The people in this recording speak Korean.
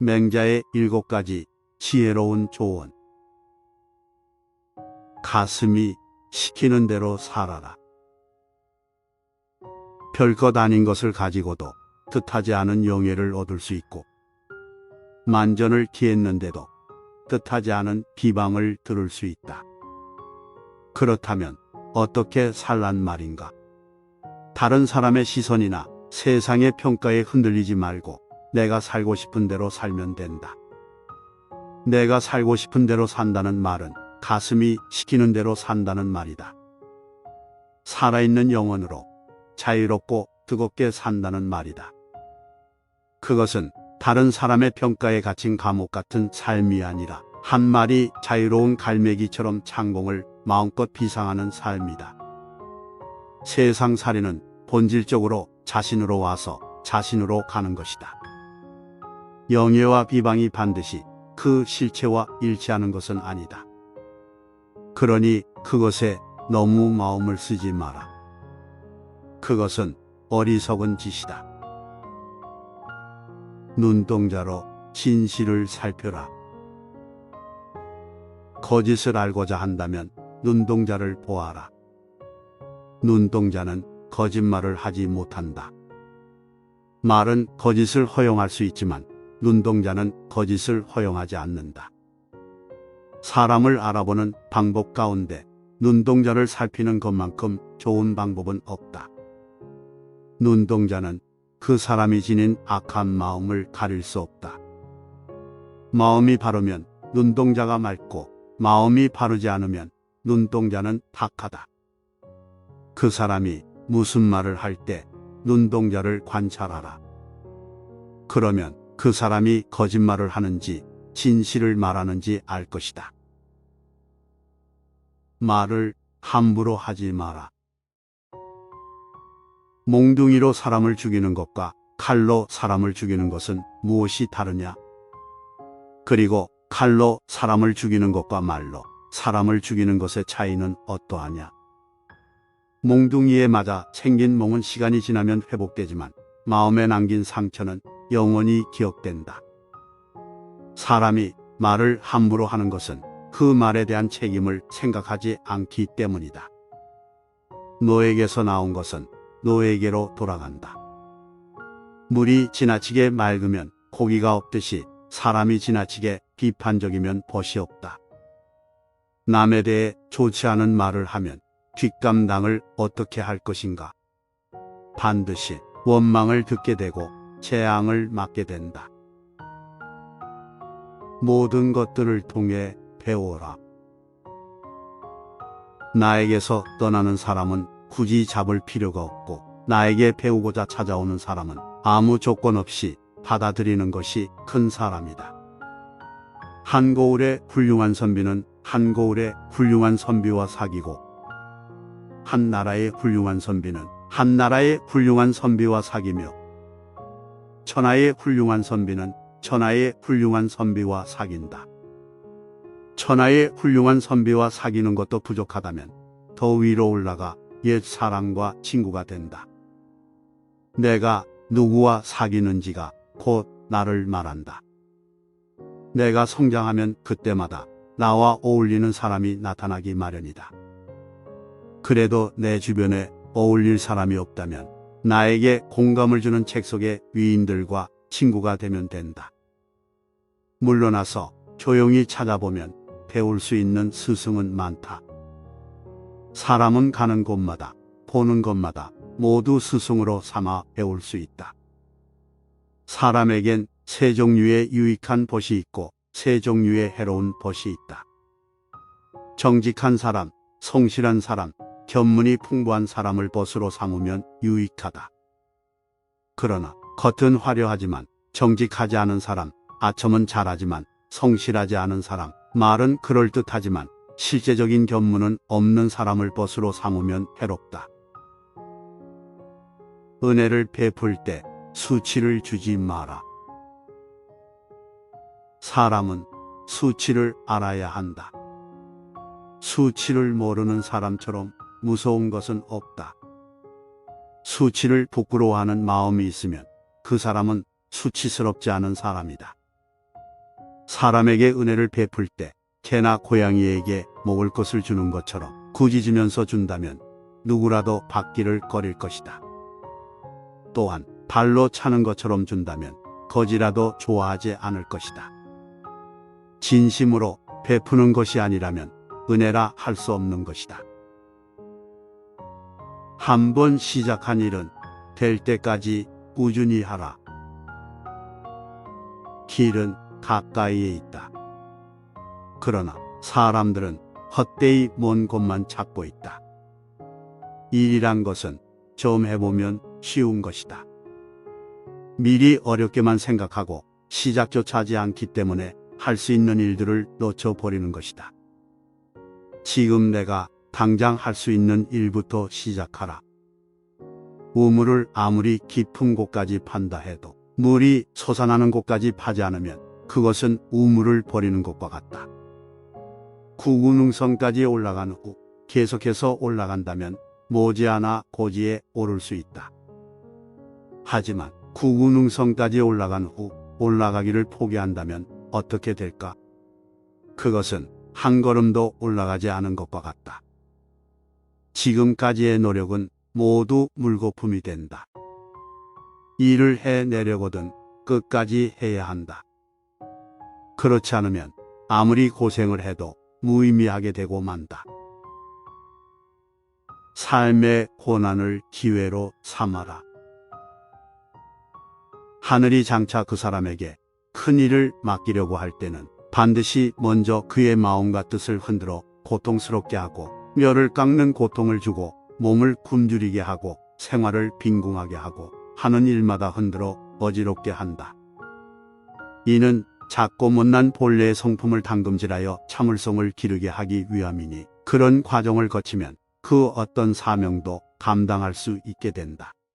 맹자의 7가지 지혜로운 조언. 가슴이 시키는 대로 살아라. 별것 아닌 것을 가지고도 뜻하지 않은 영예를 얻을 수 있고, 만전을 기했는데도 뜻하지 않은 비방을 들을 수 있다. 그렇다면 어떻게 살란 말인가? 다른 사람의 시선이나 세상의 평가에 흔들리지 말고 내가 살고 싶은 대로 살면 된다. 내가 살고 싶은 대로 산다는 말은 가슴이 시키는 대로 산다는 말이다. 살아있는 영혼으로 자유롭고 뜨겁게 산다는 말이다. 그것은 다른 사람의 평가에 갇힌 감옥 같은 삶이 아니라 한 마리 자유로운 갈매기처럼 창공을 마음껏 비상하는 삶이다. 세상살이는 본질적으로 자신으로 와서 자신으로 가는 것이다. 영예와 비방이 반드시 그 실체와 일치하는 것은 아니다. 그러니 그것에 너무 마음을 쓰지 마라. 그것은 어리석은 짓이다. 눈동자로 진실을 살펴라. 거짓을 알고자 한다면 눈동자를 보아라. 눈동자는 거짓말을 하지 못한다. 말은 거짓을 허용할 수 있지만 눈동자는 거짓을 허용하지 않는다. 사람을 알아보는 방법 가운데 눈동자를 살피는 것만큼 좋은 방법은 없다. 눈동자는 그 사람이 지닌 악한 마음을 가릴 수 없다. 마음이 바르면 눈동자가 맑고 마음이 바르지 않으면 눈동자는 탁하다. 그 사람이 무슨 말을 할 때 눈동자를 관찰하라. 그러면 그 사람이 거짓말을 하는지 진실을 말하는지 알 것이다. 말을 함부로 하지 마라. 몽둥이로 사람을 죽이는 것과 칼로 사람을 죽이는 것은 무엇이 다르냐? 그리고 칼로 사람을 죽이는 것과 말로 사람을 죽이는 것의 차이는 어떠하냐? 몽둥이에 맞아 생긴 몽은 시간이 지나면 회복되지만 마음에 남긴 상처는 영원히 기억된다. 사람이 말을 함부로 하는 것은 그 말에 대한 책임을 생각하지 않기 때문이다. 너에게서 나온 것은 너에게로 돌아간다. 물이 지나치게 맑으면 고기가 없듯이 사람이 지나치게 비판적이면 벗이 없다. 남에 대해 좋지 않은 말을 하면 뒷감당을 어떻게 할 것인가? 반드시 원망을 듣게 되고 재앙을 맞게 된다. 모든 것들을 통해 배워라. 나에게서 떠나는 사람은 굳이 잡을 필요가 없고 나에게 배우고자 찾아오는 사람은 아무 조건 없이 받아들이는 것이 큰 사람이다. 한거울의 훌륭한 선비는 한거울의 훌륭한 선비와 사귀고 한 나라의 훌륭한 선비는 한 나라의 훌륭한 선비와 사귀며 천하의 훌륭한 선비는 천하의 훌륭한 선비와 사귄다. 천하의 훌륭한 선비와 사귀는 것도 부족하다면 더 위로 올라가 옛 사람과 친구가 된다. 내가 누구와 사귀는지가 곧 나를 말한다. 내가 성장하면 그때마다 나와 어울리는 사람이 나타나기 마련이다. 그래도 내 주변에 어울릴 사람이 없다면 나에게 공감을 주는 책 속의 위인들과 친구가 되면 된다. 물러나서 조용히 찾아보면 배울 수 있는 스승은 많다. 사람은 가는 곳마다 보는 것마다 모두 스승으로 삼아 배울 수 있다. 사람에겐 세 종류의 유익한 벗이 있고 세 종류의 해로운 벗이 있다. 정직한 사람, 성실한 사람, 견문이 풍부한 사람을 벗으로 삼으면 유익하다. 그러나 겉은 화려하지만 정직하지 않은 사람, 아첨은 잘하지만 성실하지 않은 사람, 말은 그럴듯하지만 실제적인 견문은 없는 사람을 벗으로 삼으면 해롭다. 은혜를 베풀 때 수치를 주지 마라. 사람은 수치를 알아야 한다. 수치를 모르는 사람처럼 무서운 것은 없다. 수치를 부끄러워하는 마음이 있으면 그 사람은 수치스럽지 않은 사람이다. 사람에게 은혜를 베풀 때 개나 고양이에게 먹을 것을 주는 것처럼 굳이 주면서 준다면 누구라도 받기를 꺼릴 것이다. 또한 발로 차는 것처럼 준다면 거지라도 좋아하지 않을 것이다. 진심으로 베푸는 것이 아니라면 은혜라 할 수 없는 것이다. 한 번 시작한 일은 될 때까지 꾸준히 하라. 길은 가까이에 있다. 그러나 사람들은 헛되이 먼 곳만 찾고 있다. 일이란 것은 처음 해보면 쉬운 것이다. 미리 어렵게만 생각하고 시작조차 하지 않기 때문에 할 수 있는 일들을 놓쳐버리는 것이다. 지금 내가 당장 할 수 있는 일부터 시작하라. 우물을 아무리 깊은 곳까지 판다 해도 물이 솟아나는 곳까지 파지 않으면 그것은 우물을 버리는 것과 같다. 구구능선까지 올라간 후 계속해서 올라간다면 머지않아 고지에 오를 수 있다. 하지만 구구능선까지 올라간 후 올라가기를 포기한다면 어떻게 될까? 그것은 한 걸음도 올라가지 않은 것과 같다. 지금까지의 노력은 모두 물거품이 된다. 일을 해내려거든 끝까지 해야 한다. 그렇지 않으면 아무리 고생을 해도 무의미하게 되고 만다. 삶의 고난을 기회로 삼아라. 하늘이 장차 그 사람에게 큰 일을 맡기려고 할 때는 반드시 먼저 그의 마음과 뜻을 흔들어 고통스럽게 하고 멸을 깎는 고통을 주고 몸을 굶주리게 하고 생활을 빈궁하게 하고 하는 일마다 흔들어 어지럽게 한다. 이는 작고 못난 본래의 성품을 담금질하여 참을성을 기르게 하기 위함이니 그런 과정을 거치면 그 어떤 사명도 감당할 수 있게 된다.